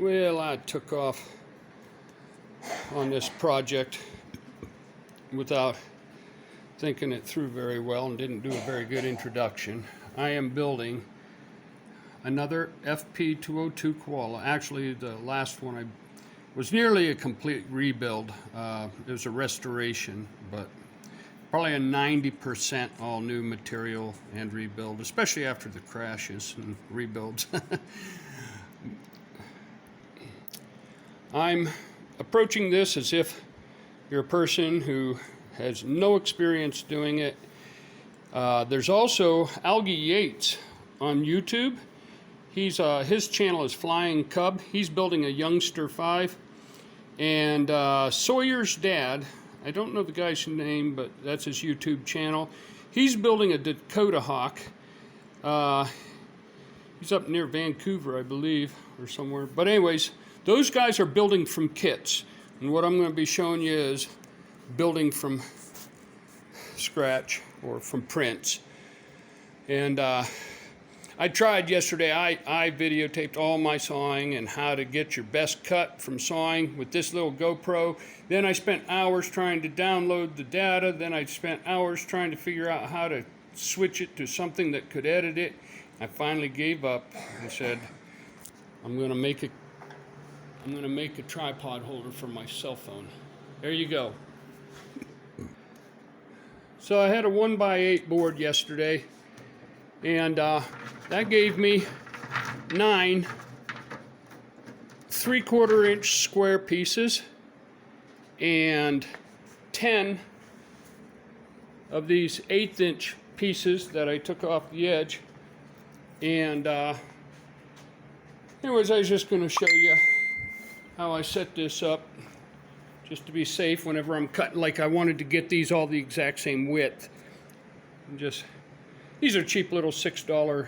Well, I took off on this project without thinking it through very well and didn't do a very good introduction. I am building another FP202 koala. Actually, the last one was nearly a complete rebuild. It was a restoration, but probably a 90% all new material and rebuild, especially after the crashes and rebuilds. I'm approaching this as if you're a person who has no experience doing it. There's also Algie Yates on YouTube. His channel is Flying Cub. He's building a Youngster 5. And Sawyer's dad, I don't know the guy's name, but that's his YouTube channel. He's building a Dakota Hawk. He's up near Vancouver, I believe, or somewhere. But anyways, those guys are building from kits. And what I'm going to be showing you is building from scratch or from prints. And I tried yesterday. I videotaped all my sawing and how to get your best cut from sawing with this little GoPro. Then I spent hours trying to download the data. Then I spent hours trying to figure out how to switch it to something that could edit it. I finally gave up and said, I'm going to make a tripod holder for my cell phone. There you go. So I had a 1x8 board yesterday, and that gave me 9 3/4 inch square pieces and 10 of these 1/8 inch pieces that I took off the edge. And anyways, I was just going to show you how I set this up just to be safe whenever I'm cutting. Like, I wanted to get these all the exact same width. And these are cheap little $6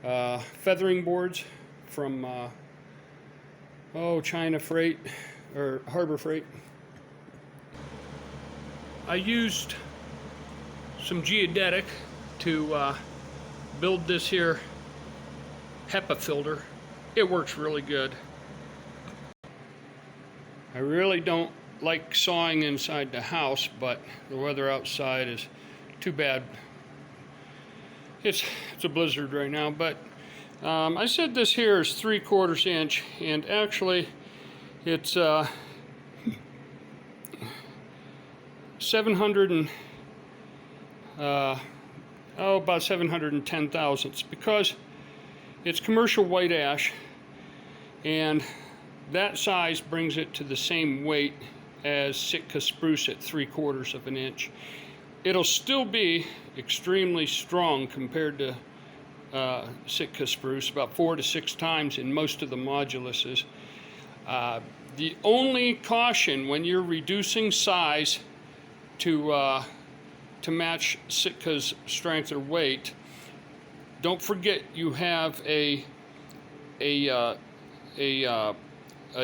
feathering boards from China Freight or Harbor Freight. I used some geodetic to build this here HEPA filter. It works really good. I really don't like sawing inside the house, but the weather outside is too bad. It's a blizzard right now, but I said this here is 3/4 inch, and actually it's about 710 thousandths, because it's commercial white ash, and that size brings it to the same weight as Sitka spruce at 3/4 inch. It'll still be extremely strong compared to Sitka spruce, about 4 to 6 times in most of the moduluses. The only caution when you're reducing size to match Sitka's strength or weight, don't forget you have a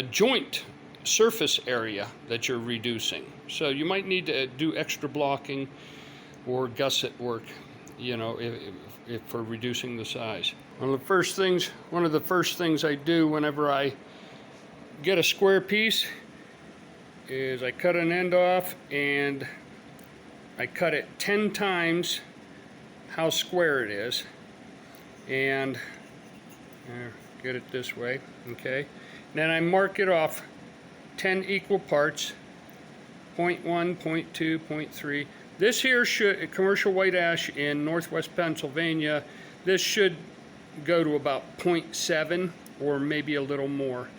joint surface area that you're reducing. So you might need to do extra blocking or gusset work, you know, if for reducing the size. One of the first things I do whenever I get a square piece is I cut an end off, and I cut it 10 times how square it is, and get it this way, okay? Then I mark it off 10 equal parts, 0.1, 0.2, 0.3. This here commercial white ash in northwest Pennsylvania, this should go to about 0.7 or maybe a little more.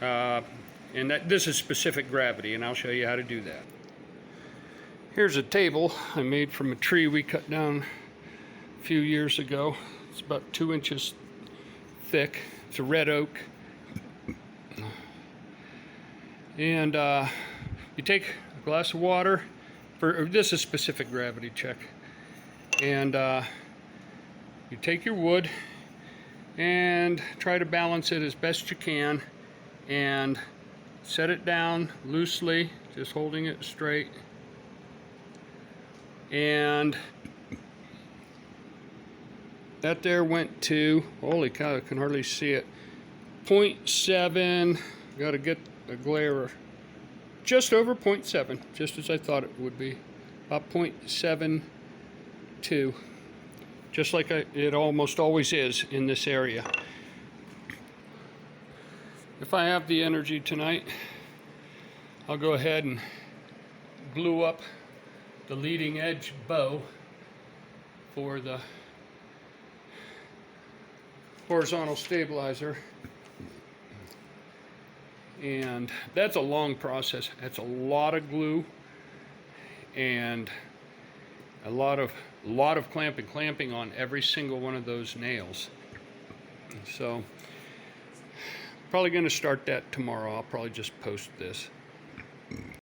And this is specific gravity, and I'll show you how to do that. Here's a table I made from a tree we cut down a few years ago. It's about 2 inches thick. It's a red oak. And you take a glass of water. This is specific gravity check. And you take your wood and try to balance it as best you can, and set it down loosely, just holding it straight. And that there went to, holy cow, I can hardly see it, 0.7, got to get a glare, just over 0.7, just as I thought it would be, about 0.72, just like it almost always is in this area. If I have the energy tonight, I'll go ahead and glue up the leading edge bow for the horizontal stabilizer. And that's a long process. That's a lot of glue and a lot of clamping on every single one of those nails. So probably going to start that tomorrow. I'll probably just post this.